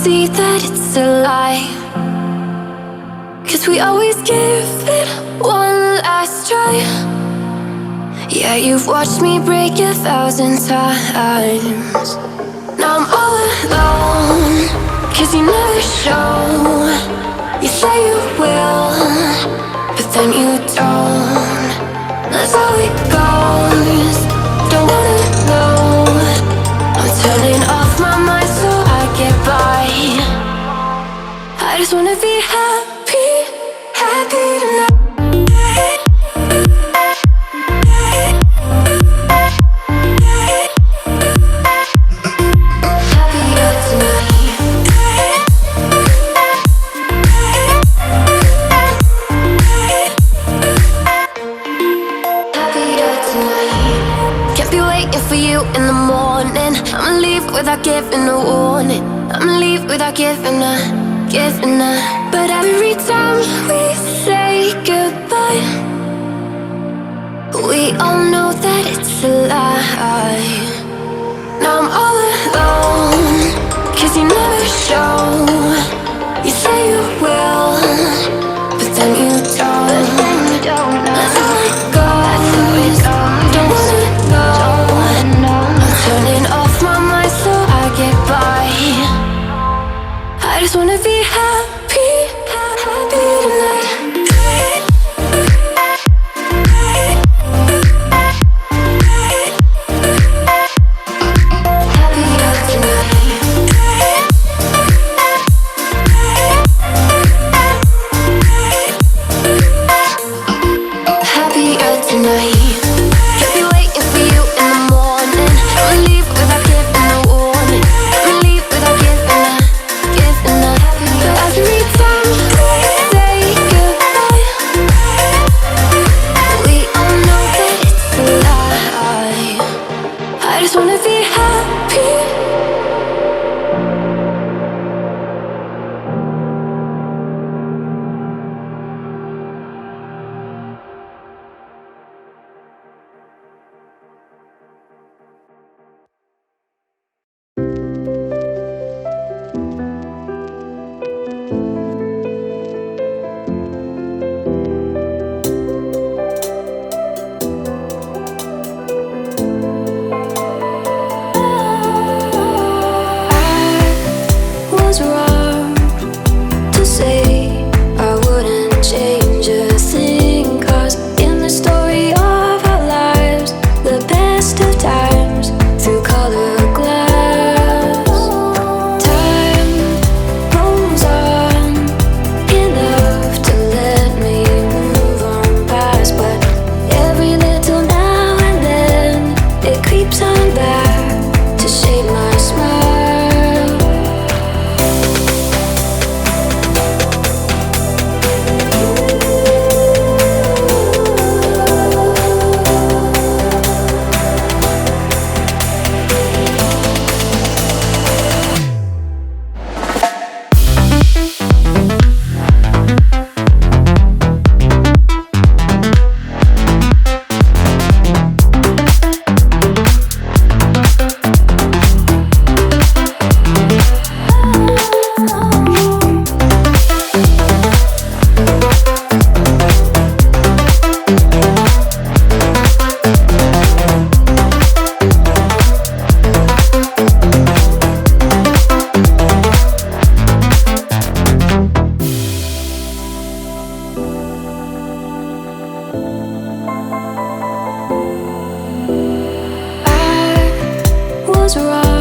see that it's a lie. 'Cause we always give it one last try. Yeah, you've watched me break 1,000 times. Now I'm all alone, 'cause you never show. You say you will, but then you don't. That's how it goes. Don't wanna know. I'm turning off my mind so I get by. I just wanna be happy, happy tonight. In the morning, I'ma leave without giving a warning. I'ma leave without giving a. But every time we say goodbye, we all know that it's a lie. Now I'm all alone, 'cause you never show. You say you will, but then you don't. That's how it goes. Don't wanna know. Turning off my mind so I get by. I just wanna be happy, happy tonight. Happier tonight. Was wrong.